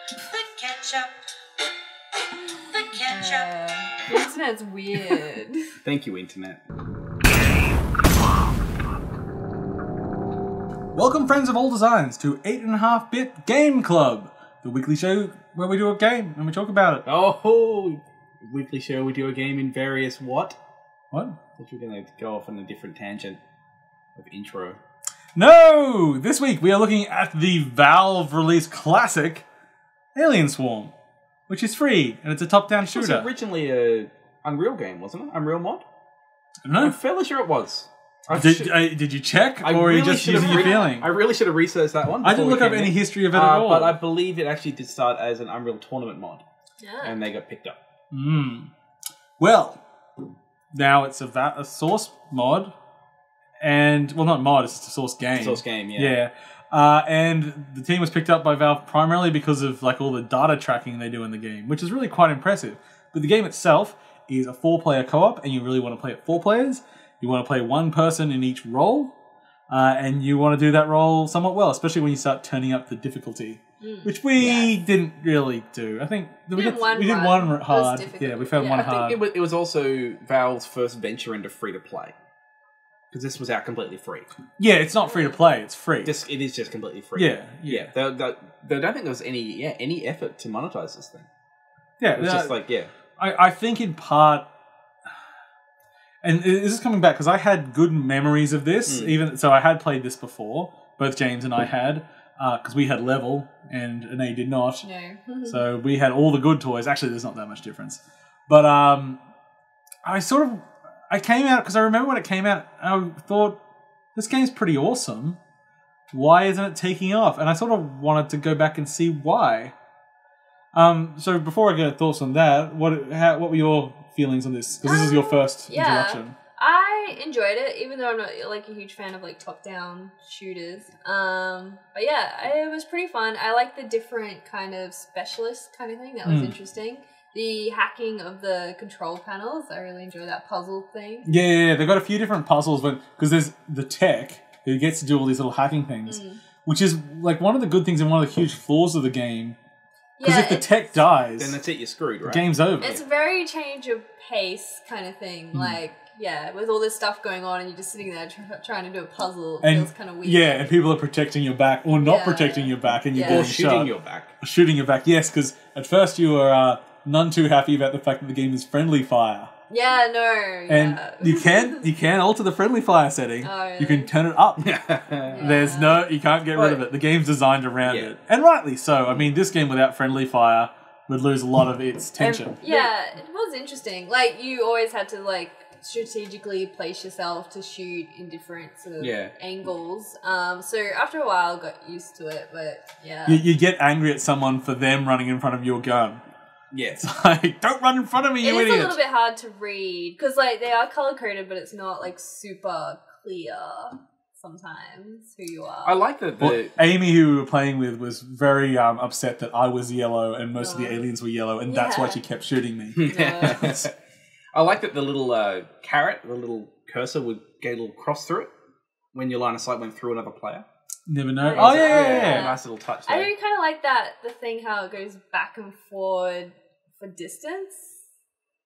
The ketchup. The ketchup. The internet's weird. Thank you, Internet. Welcome, friends of all designs, to 8.5-Bit Game Club, the weekly show where we do a game and we talk about it. Oh, weekly show we do a game in various what? What? I thought you were going to go off on a different tangent of intro. No! This week we are looking at the Valve release classic, Alien Swarm, which is free and it's a top-down It was shooter. originally a Unreal game, wasn't it? Unreal mod? I don't know. I'm fairly sure it was. Did you check, or are you just should have using your feeling? I really should have researched that one. I didn't before look up we came any in. history of it at all. But I believe it actually did start as an Unreal Tournament mod, Yeah. and they got picked up. Well, now it's a source mod, and well, not mod, it's just a source game. Source game, yeah. Yeah, and the team was picked up by Valve primarily because of like all the data tracking they do in the game, which is really quite impressive. But the game itself is a 4-player co-op, and you really want to play it 4 players. You want to play one person in each role, and you want to do that role somewhat well, especially when you start turning up the difficulty, which we didn't really do. I think we did one hard. difficult. Yeah, we found one hard. I think it was also Valve's first venture into free-to-play. Because this was out completely free. Yeah, it's not free to play; it's free. It is just completely free. Yeah. They don't think there was any effort to monetize this thing. Yeah, It was just like, I think in part, and this is coming back because I had good memories of this. Even so, I had played this before. Both James and I had, because we had Level and Anae did not. No. So we had all the good toys. Actually, there's not that much difference. But I came out because I remember when it came out, I thought this game's pretty awesome. Why isn't it taking off? And I sort of wanted to go back and see why. So before I get thoughts on that, what were your feelings on this? Because this is your first introduction. I enjoyed it, even though I'm not like a huge fan of like top-down shooters. But yeah, it was pretty fun. I like the different kind of specialist kind of thing. That was interesting. The hacking of the control panels, I really enjoy that puzzle thing. Yeah, they've got a few different puzzles because there's the tech who gets to do all these little hacking things, which is like one of the good things and one of the huge flaws of the game. Because if the tech dies, then that's it, you're screwed, right? The game's over. It's a very change of pace kind of thing. Like, yeah, with all this stuff going on and you're just sitting there trying to do a puzzle, it feels kind of weird. Yeah, and people are protecting your back or not protecting your back and you're getting shooting shot. your back. Shooting your back, yes, because at first you were none too happy about the fact that the game is friendly fire. Yeah, no. And you can alter the friendly fire setting. Oh, really? You can turn it up. There's you can't get rid of it. The game's designed around it. And rightly so. I mean, this game without friendly fire would lose a lot of its tension. It was interesting. Like, you always had to, like, strategically place yourself to shoot in different sort of angles. So after a while, I got used to it, but yeah. You get angry at someone for them running in front of your gun. Yeah. It's like, don't run in front of me, you idiot. It is a little bit hard to read, because, like, they are color-coded, but it's not, like, super clear sometimes who you are. I like that Amy, who we were playing with, was very upset that I was yellow and most of the aliens were yellow, and that's why she kept shooting me. I like that the little carrot, the little cursor would get a little cross through it when your line of sight went through another player. Never know. Oh, yeah. Nice little touch there. I do kind of like that, the thing how it goes back and forward for distance.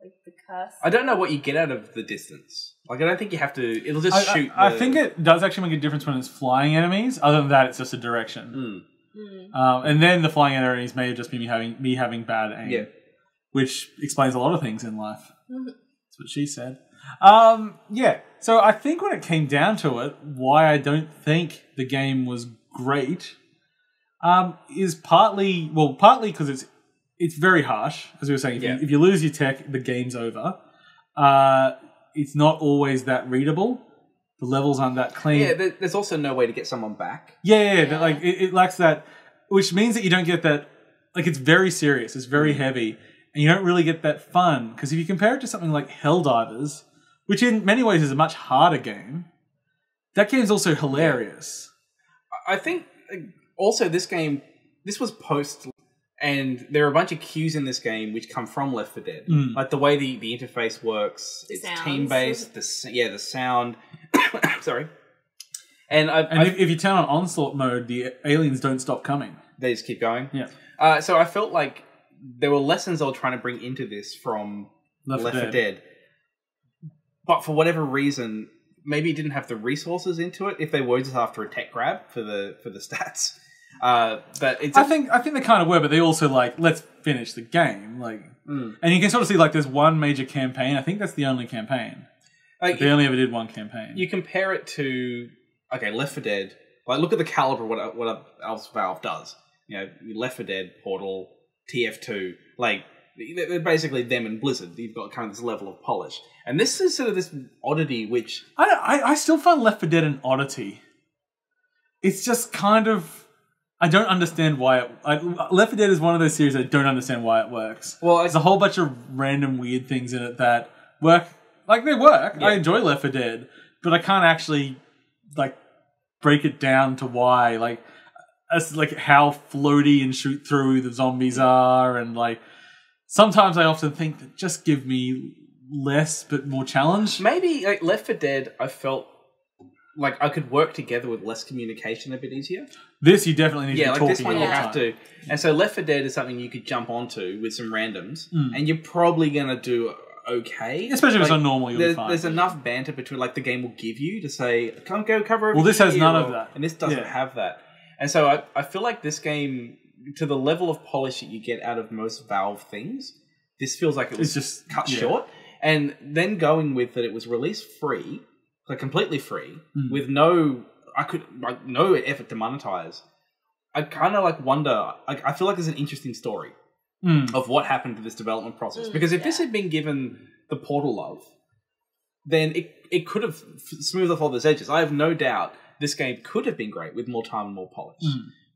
Like the cursor. I don't know what you get out of the distance. Like, I don't think you have to... It'll just shoot... I think it does actually make a difference when it's flying enemies. Other than that, it's just a direction. And then the flying enemies may have just been me having bad aim. Yeah. Which explains a lot of things in life. That's what she said. So I think when it came down to it, why I don't think the game was great is partly because it's very harsh, as we were saying. If you lose your tech, the game's over. It's not always that readable. The levels aren't that clean. Yeah, there's also no way to get someone back. Yeah. Like it lacks that, which means that you don't get that. Like, it's very serious. It's very heavy, and you don't really get that fun. Because if you compare it to something like Helldivers, which in many ways is a much harder game, that game's also hilarious. I think also this was post, and there are a bunch of cues in this game which come from Left 4 Dead. Like the way the interface works, it's team-based, the sound. Sorry. And if you turn on onslaught mode, the aliens don't stop coming. They just keep going. Yeah. So I felt like there were lessons they were trying to bring into this from Left 4 Dead. But for whatever reason, maybe it didn't have the resources into it. If they were just after a tech grab for the stats, but it's. I think they kind of were, but they also like let's finish the game, like, and you can sort of see like there's one major campaign. I think that's the only campaign. Like, they only ever did one campaign. You compare it to Left 4 Dead. Like, look at the caliber of what else Valve does. You know, Left 4 Dead, Portal, TF2, like. They're basically them and Blizzard. You've got kind of this level of polish. And this is sort of this oddity which... I still find Left 4 Dead an oddity. It's just kind of... I don't understand why it... Left 4 Dead is one of those series I don't understand why it works. Well, there's a whole bunch of random weird things in it that work. Like, they work. Yeah. I enjoy Left 4 Dead. But I can't actually, like, break it down to why. Like, as, like how floaty and shoot through the zombies are and, like... Sometimes I often think that just give me less but more challenge. Maybe like Left 4 Dead, I felt like I could work together with less communication a bit easier. This you definitely need to be talking this one you have to. And so Left 4 Dead is something you could jump onto with some randoms, and you're probably going to do okay. Especially if it's on normal, you'll be fine. There's enough banter between like the game will give you to say, come go cover. Well, this has none of that. And this doesn't have that. And so I feel like this game... To the level of polish that you get out of most Valve things, this feels like it was just cut short. And then going with that, it was released free, like completely free, with no effort to monetize. I kind of like wonder. I feel like there's an interesting story of what happened to this development process. Because if this had been given the Portal love, then it could have smoothed off all those edges. I have no doubt this game could have been great with more time and more polish.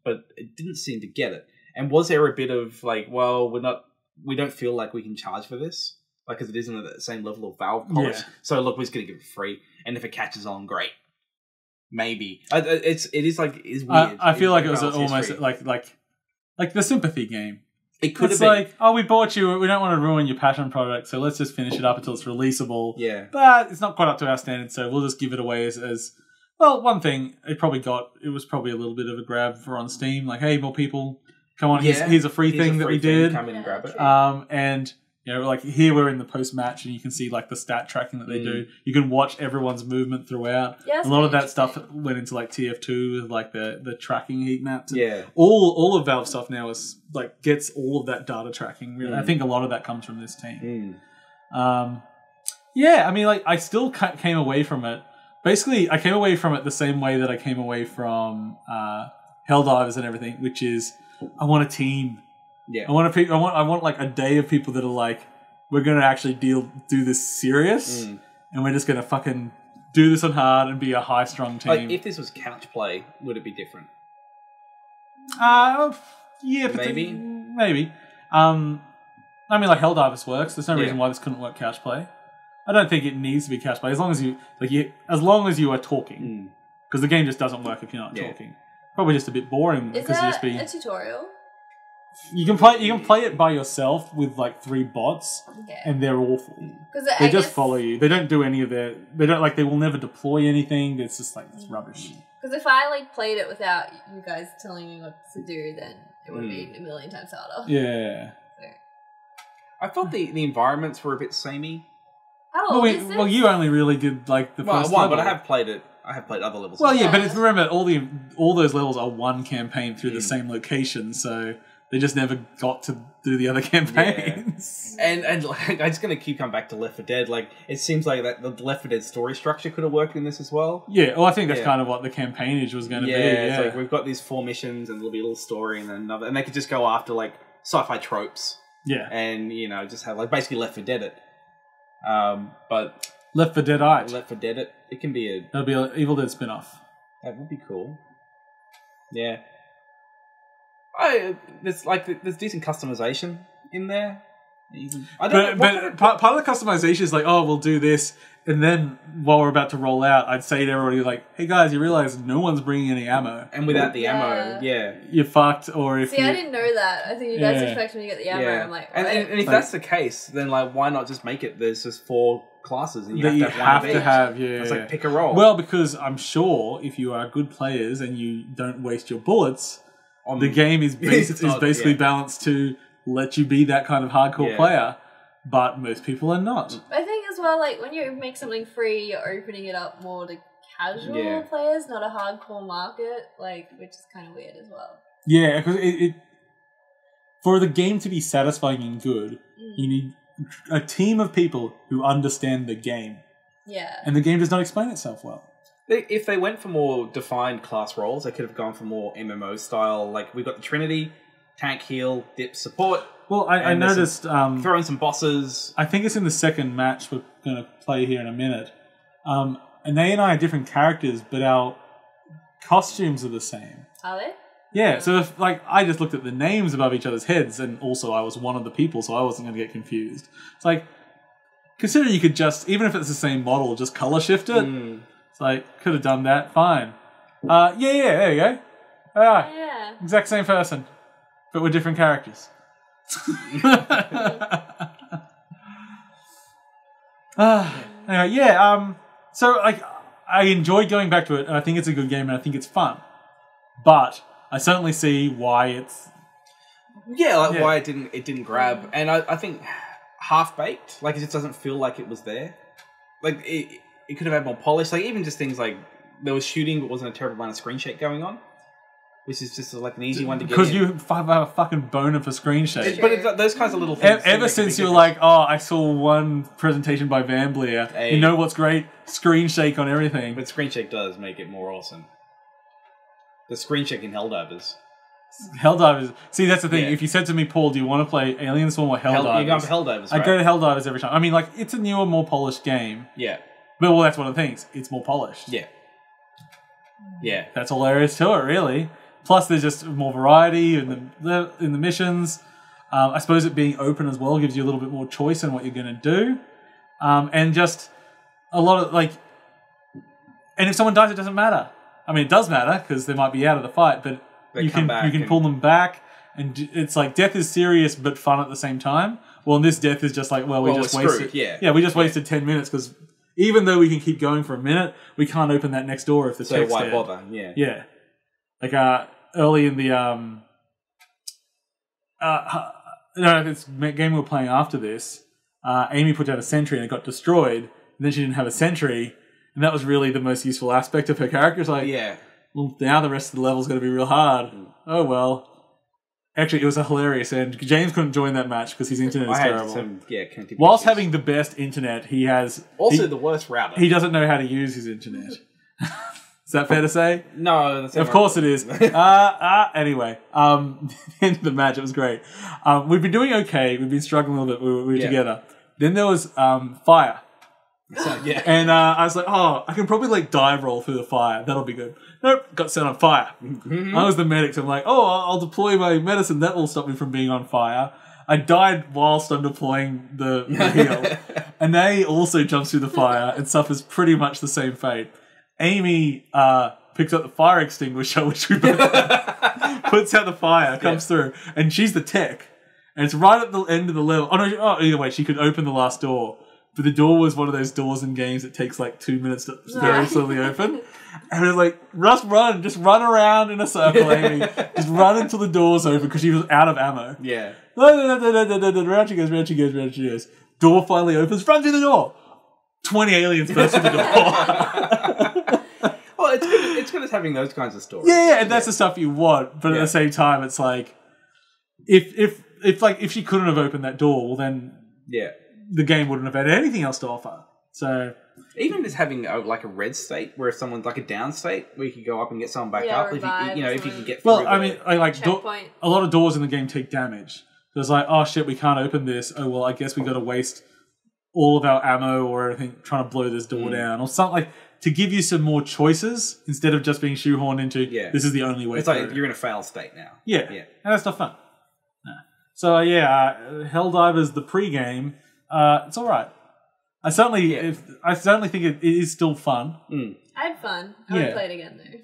But it didn't seem to get it. And was there a bit of like, well, we don't feel like we can charge for this, like because it isn't at the same level of Valve polish. Yeah. So look, we're just gonna give it free, and if it catches on, great. Maybe it's weird. I feel like it was almost like the sympathy game. It could have been like, oh, we bought you. We don't want to ruin your passion product, so let's just finish it up until it's releasable. Yeah, but it's not quite up to our standards, so we'll just give it away as well, one thing it was probably a little bit of a grab for on Steam. Like, hey, more people, come on, here's a free thing that we did. Come in and grab it. And you know, like here we're in the post match, and you can see like the stat tracking that they do. You can watch everyone's movement throughout. Yeah, a lot of that stuff went into like TF2 with like the tracking heat maps. Yeah, all of Valve stuff now is like gets all of that data tracking. Really, I think a lot of that comes from this team. Yeah, I mean, like I still came away from it. Basically, I came away from it the same way that I came away from Helldivers and everything, which is I want a team. Yeah, I want like a day of people that are like, we're gonna actually do this serious, and we're just gonna fucking do this on hard and be a high strung team. Like if this was couch play, would it be different? Yeah, maybe. Maybe. I mean, like Helldivers works. There's no reason why this couldn't work couch play. I don't think it needs to be couch play as long as you are talking, because the game just doesn't work if you're not talking. Probably just a bit boring. Is that a tutorial? You can play it by yourself with like 3 bots, and they're awful. They just follow you. They don't do any of their. They don't like. They will never deploy anything. It's just like it's rubbish. Because if I like played it without you guys telling me what to do, then it would be a million times harder. Yeah. So. I thought the environments were a bit samey. Oh, well, you only really did like the first level. But I have played it. I have played other levels. Well, but remember, all those levels are one campaign through the same location, so they just never got to do the other campaigns. Yeah. And like, I'm just going to keep coming back to Left 4 Dead. Like, it seems like that the Left 4 Dead story structure could have worked in this as well. Yeah, well, I think that's kind of what the campaignage was going to be. It's like we've got these 4 missions, and there'll be a little story, and then another, and they could just go after like sci-fi tropes. Yeah, and just have like basically Left 4 Dead it. But Left 4 Dead-ite. Left 4 Dead it can be that'll be an Evil Dead spin-off. That would be cool. Yeah. There's decent customization in there. But part of the customization is like, oh, we'll do this, and then while we're about to roll out, I'd say to everybody like, hey guys, you realize no one's bringing any ammo, and without the ammo, you're fucked. Or if I didn't know that. I think you guys expect when you get the ammo. I'm like, and if that's the case, then like, why not just make it? There's just 4 classes, and you have to have. It's like pick a roll. Well, because I'm sure if you are good players and you don't waste your bullets, The game is basically balanced to let you be that kind of hardcore player, but most people are not. I think as well, like when you make something free, you're opening it up more to casual players, not a hardcore market, like, which is kind of weird as well. Yeah, because it for the game to be satisfying and good, you need a team of people who understand the game. Yeah. And the game does not explain itself well. If they went for more defined class roles, they could have gone for more MMO style. Like, we've got the Trinity, tank, heal, dip, support. Well, I noticed... throw in some bosses. I think it's in the second match we're going to play here in a minute. And they and I are different characters, but our costumes are the same. Are they? Yeah, so if, like, I just looked at the names above each other's heads, and also I was one of the people, so I wasn't going to get confused. It's like, consider you could just, even if it's the same model, just color shift it. It's like, could have done that, fine. Yeah, there you go. Yeah. Exact same person, but with different characters. Anyway, so, like, I enjoyed going back to it, and I think it's a good game, and I think it's fun. But I certainly see why it's... why it didn't grab. And I think half-baked, like, it just doesn't feel like it was there. Like, it could have had more polish. Like, even just things like, there was shooting, but wasn't a terrible amount of screen shake going on. Which is just, like, an easy one to get in. Because you have a fucking boner for screen shake. But those kinds of little things... Ever since you were like, I saw one presentation by Van Bleer, you know what's great? Screen shake on everything. But screen shake does make it more awesome. The screen shake in Helldivers. Helldivers. See, that's the thing. If you said to me, Paul, do you want to play Alien Swarm or Helldivers? You're going for Helldivers, right? I go to Helldivers every time. I mean, like, it's a newer, more polished game. Yeah. But, well, that's one of the things. It's more polished. Yeah. Yeah. That's all there is to it, really. Plus, there's just more variety in the missions. I suppose it being open as well gives you a little bit more choice in what you're going to do. And just a lot of, like... And if someone dies, it doesn't matter. I mean, it does matter, because they might be out of the fight, but you can pull them back, and it's like, death is serious but fun at the same time. Well, in this, death is just like, we just wasted... Yeah, we just wasted 10 minutes, because even though we can keep going for a minute, we can't open that next door if the tech's why dead. bother? Yeah. Yeah. Like, early in the, this game we were playing after this, Amy put down a sentry and it got destroyed, and then she didn't have a sentry, and that was really the most useful aspect of her character. It's like, well, now the rest of the level's going to be real hard. Oh, well. Actually, it was a hilarious end. James couldn't join that match because his internet is terrible. Whilst having the best internet, he has... Also the worst router. He doesn't know how to use his internet. Is that fair to say? No. Of course it is. Anyway, the end of the match, it was great. We've been doing okay. We've been struggling a little bit. We were together. Then there was fire. So, And I was like, I can probably like dive roll through the fire. That'll be good. Nope, got set on fire. I was the medic, so I'm like, I'll deploy my medicine. That will stop me from being on fire. I died whilst I'm deploying the heal. And they also jumps through the fire and suffers pretty much the same fate. Amy picks up the fire extinguisher, which we both puts out the fire, comes through, and she's the tech. And it's right at the end of the level. Either way, she could open the last door. But the door was one of those doors in games that takes like 2 minutes to very slowly open. And it was like, just run around in a circle, Amy. Just run until the door's open because she was out of ammo. Yeah. Round she goes. Door finally opens, run through the door. 20 aliens burst through the door. Well, it's good as having those kinds of stories. Yeah, and that's the stuff you want. But at the same time, it's like, if she couldn't have opened that door, well then... Yeah. The game wouldn't have had anything else to offer. So even just having a red state, where if someone's like a down state, where you can go up and get someone back up. If you can get through. Well, I mean, a lot of doors in the game take damage. So it's like, oh shit, we can't open this. Oh well, I guess we got to waste all of our ammo or anything trying to blow this door down or something, like to give you some more choices instead of just being shoehorned into. This is the only way. It's like you're in a fail state now. Yeah, and that's not fun. No. So Helldivers the pre-game. It's all right. I certainly think it is still fun. I had fun. I would play it again though.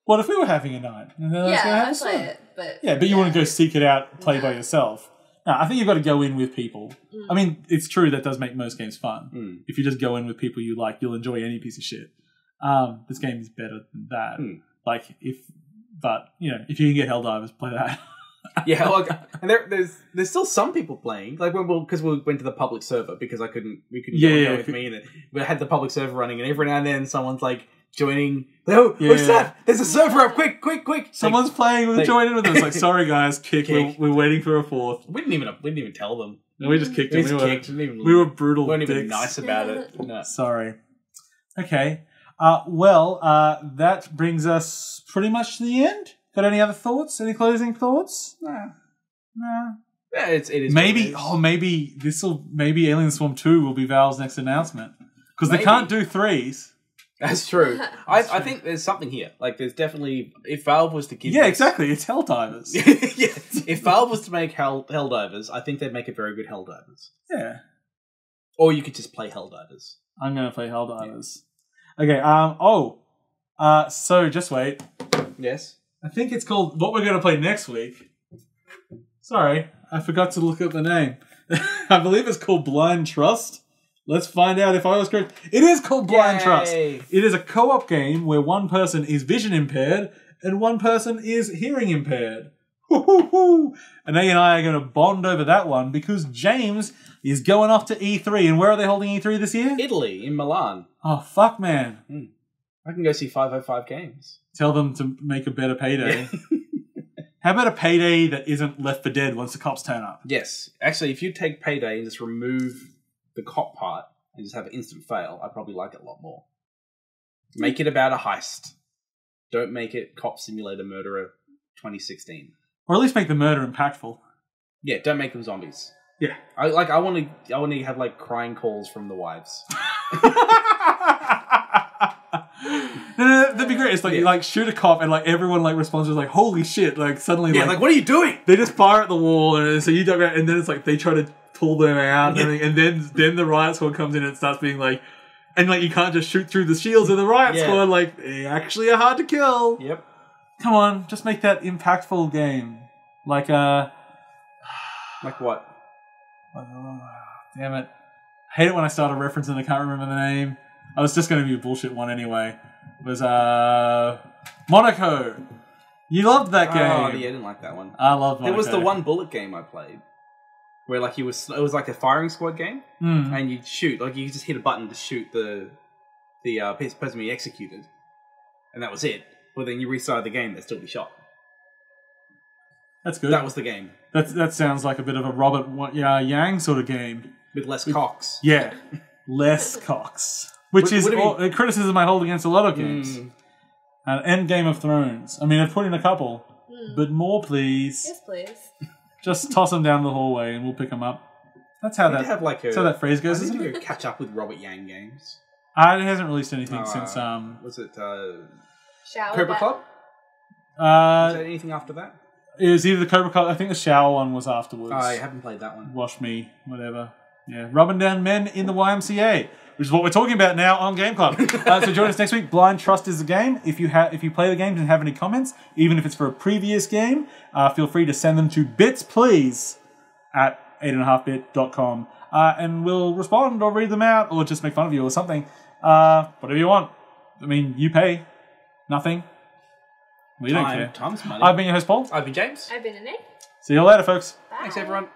Well, if we were having a night, I'd play it. But you want to go seek it out, play by yourself. No, I think you've got to go in with people. I mean, it's true that does make most games fun. If you just go in with people you like, you'll enjoy any piece of shit. This game is better than that. Like, if But, if you can get Helldivers, play that. Yeah, look, and there's still some people playing. Like because we went to the public server because we couldn't go with me, and we had the public server running, and every now and then someone's like joining. Oh snap! There's a server up! Quick! Someone's playing. We'll join in with them. It's like, sorry guys, kick. We're waiting for a fourth. We didn't even tell them. No, we just kicked them. We were brutal. We weren't dicks. even nice about it. No. Sorry. Okay. That brings us pretty much to the end. Got any other thoughts? Any closing thoughts? Nah. Yeah, it is. Maybe maybe Alien Swarm 2 will be Valve's next announcement. Because they can't do 3s. That's true. I think there's something here. Like, there's definitely... If Valve was to give... Yeah, exactly. It's Helldivers. Yeah. If Valve was to make Helldivers, I think they'd make a very good Helldivers. Yeah. Or you could just play Helldivers. I'm going to play Helldivers. Yeah. Okay, so just wait. Yes? I think it's called... What we're going to play next week... Sorry, I forgot to look up the name. I believe it's called Blind Trust. Let's find out if I was correct. It is called Blind Trust. It is a co-op game where one person is vision impaired and one person is hearing impaired. And A and I are going to bond over that one because James is going off to E3. And where are they holding E3 this year? Italy, in Milan. Oh, fuck, man. I can go see 505 Games. Tell them to make a better Payday. How about a Payday that isn't Left 4 Dead once the cops turn up? Yes. Actually, if you take Payday and just remove the cop part and just have an instant fail, I probably like it a lot more. Make it about a heist. Don't make it Cop Simulator Murderer 2016. Or at least make the murder impactful. Yeah, don't make them zombies. Yeah. I want to have like crying calls from the wives. No, that'd be great. It's like shoot a cop and like everyone like responds with like holy shit, like suddenly like what are you doing? They just fire at the wall and so you duck around and then it's like they try to pull them out and then the riot squad comes in and it starts being like and like you can't just shoot through the shields of the riot squad, like they actually are hard to kill. Yep. Come on, just make that impactful game. Like like what? Damn it. I hate it when I start a reference and I can't remember the name. I was just going to be a bullshit one anyway. It was Monaco. You loved that game. Oh, yeah, I didn't like that one. I loved Monaco. It was the one bullet game I played. Where like it was like a firing squad game. And you'd shoot. Like you just hit a button to shoot the person you executed. And that was it. But then you restarted the game, they'd still be shot. That's good. That was the game. That sounds like a bit of a Robert Yang sort of game. With less cocks. Yeah. Less cocks. Which is a criticism I hold against a lot of games. And Game of Thrones. I mean, I've put in a couple. But more, please. Yes, please. Just toss them down the hallway and we'll pick them up. That's how that's how that phrase goes, isn't it? Catch up with Robert Yang games. It hasn't released anything since... Was it Shower Cobra Club? Was there anything after that? It was either the Cobra Club... I think the Shower one was afterwards. I haven't played that one. Wash Me, whatever. Yeah, rubbing down men in the YMCA, which is what we're talking about now on Game Club. So join us next week. Blind Trust is the game. If you play the game and have any comments, even if it's for a previous game, feel free to send them to bitsplease@8.5bit.com. And we'll respond or read them out or just make fun of you or something. Whatever you want. I mean, you pay. Nothing. We don't care. Time's money. I've been your host, Paul. I've been James. I've been Nick. See you later, folks. Bye. Thanks, everyone.